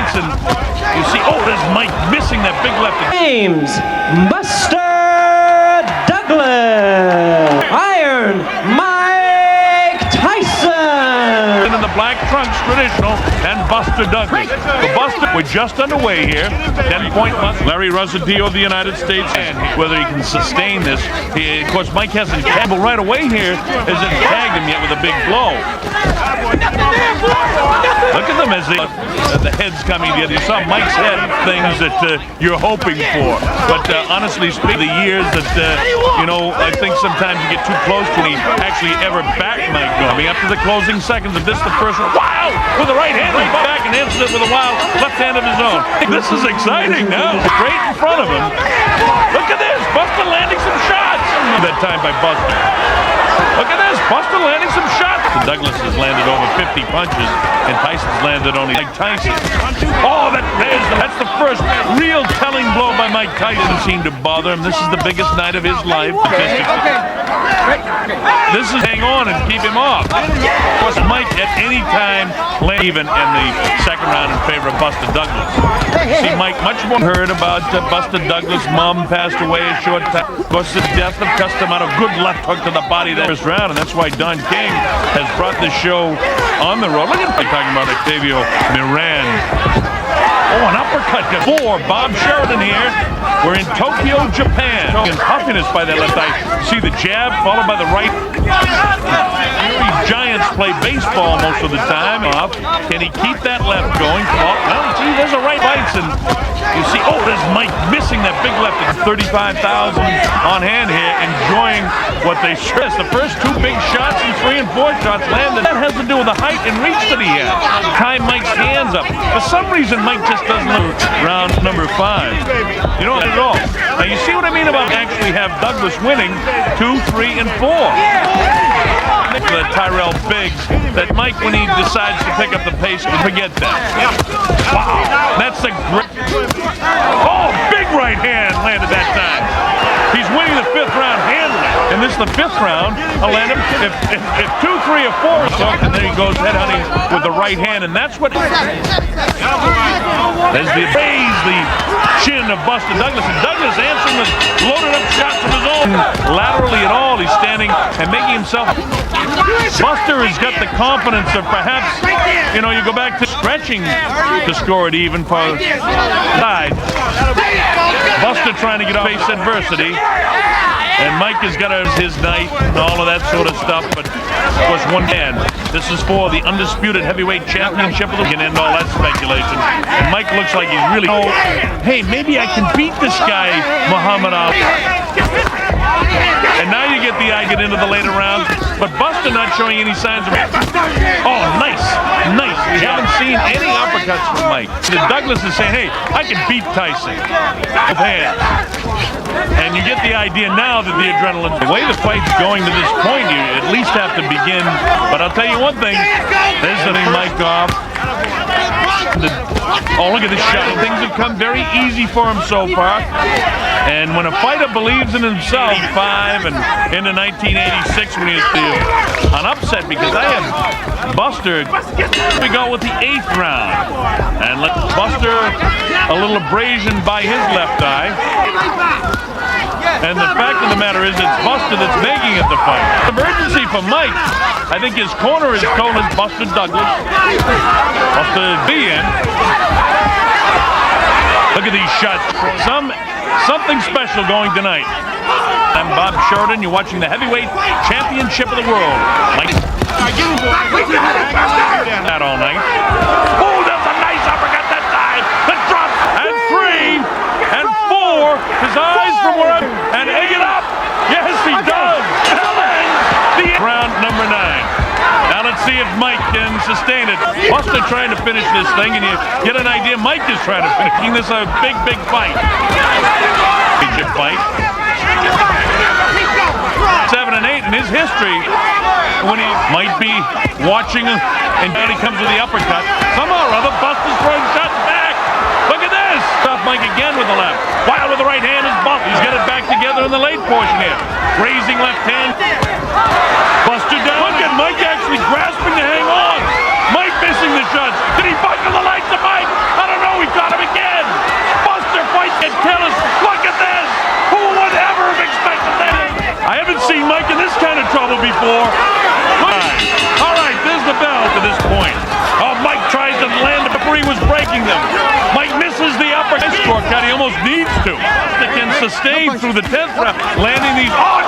Tyson. You see, oh, there's Mike missing that big left. James Buster Douglas. Iron Mike Tyson. In the black trunks, traditional, and Buster Douglas. The Buster, we're just underway here. 10-point must. Larry Rosadio of the United States. And whether he can sustain this. Of course, Mike hasn't tagged right away here. Hasn't tagged him yet with a big blow. Look at them as the head's coming together. You saw Mike's head, things that you're hoping for. But honestly speaking, the years that, I think sometimes you get too close to he actually ever back Mike going. Up to the closing seconds of this, the first one. Wow! With the right hand, he back and answers it with a wild left hand of his own. This is exciting now. Straight in front of him. Look at this. Buster landing some shots. That time by Buster. Look at this. Buster landing some shots. Douglas has landed over 50 punches, and Tyson's landed only Mike Tyson. Oh, that's the first real telling blow by Mike Tyson. Doesn't seem to bother him. This is the biggest night of his life. This is hang on and keep him off. Of course, Mike at any time land even in the second round in favor of Buster Douglas. See, Mike much more heard about Buster Douglas' mom passed away a short time. Of course, the death of Custom out a good left hook to the body that first round, and that's why Don King has brought this show on the road. Look at talking about Octavio Miran. Oh, an uppercut to 4. Bob Sheridan here. We're in Tokyo, Japan. And puffiness by that left eye. See the jab followed by the right. Giants play baseball most of the time. Can he keep that left going? Oh, well, see, there's a right bites, and you see, oh, there's Mike missing that big left. 35,000 on hand here, enjoying what they stress. The first 2 big shots and 3 and 4 shots landed. That has to do with the height and reach that he has. Tie Mike's hands up. For some reason, Mike just doesn't look round number 5. You know, not at all. Now, you see what I mean about actually have Douglas winning 2, 3, and 4. The Tyrell Biggs, that Mike, when he decides to pick up the pace, can forget that. Wow, that's a great... Oh, big right hand landed that time. He's winning the 5th round handily. And this is the 5th round. I'll land him. If 2, 3, or 4 is up, and then he goes headhunting with the right hand, and that's what... There's the raise the chin of Buster Douglas, and Douglas answering with loaded up shots of his own. Laterally at all, he's standing and making himself... Buster has got the confidence of perhaps, you go back to stretching to score it even for side. Buster trying to get off face adversity. And Mike has got his night and all of that sort of stuff, but of course one man. This is for the undisputed heavyweight championship. We can end all that speculation. And Mike looks like he's really, hey, maybe I can beat this guy, Muhammad Ali. And now you get the eye get into the later rounds, but Buster not showing any signs of it. Oh, nice. We haven't seen any uppercuts from Mike. Douglas is saying, hey, I can beat Tyson with hands. And you get the idea now that the adrenaline, the way the fight's going to this point, you at least have to begin. But I'll tell you one thing, there's the Mike off. Oh, look at this shot. Things have come very easy for him so far. And when a fighter believes in himself, 5 and into 1986 when he was an upset, because I had Buster, we go with the 8th round. And let Buster a little abrasion by his left eye. And the fact of the matter is, it's Buster that's making it the fight. Emergency for Mike. I think his corner is told as Buster Douglas. Buster be in. Look at these shots. Something special going tonight. I'm Bob Sheridan. You're watching the heavyweight championship of the world. Mike. That all night. Oh, that's a nice uppercut that time. The drop. And 3 and 4. His eyes from where I'm... And egg it up. Yes, he does. The round number 9. Now let's see if Mike can sustain it. Buster trying to finish this thing, and you get an idea Mike is trying to finish. This is a big fight. Big fight. 7 and 8 in his history, when he might be watching, and he comes with the uppercut. Somehow or other, Buster's throwing shots back. Look at this. Stop Mike again with the left. Wild with the right hand is Buster. He's got it back together in the late portion here. Raising left hand. Buster down. Look at Mike actually grasping to hang on. Mike missing the shots. Did he buckle the lights to Mike? I don't know. before. All right, there's the bell to this point. Oh, Mike tries to land it before he was breaking them. Mike misses the upper shortcut. He almost needs to. He can sustain through the 10th round, landing these. Oh,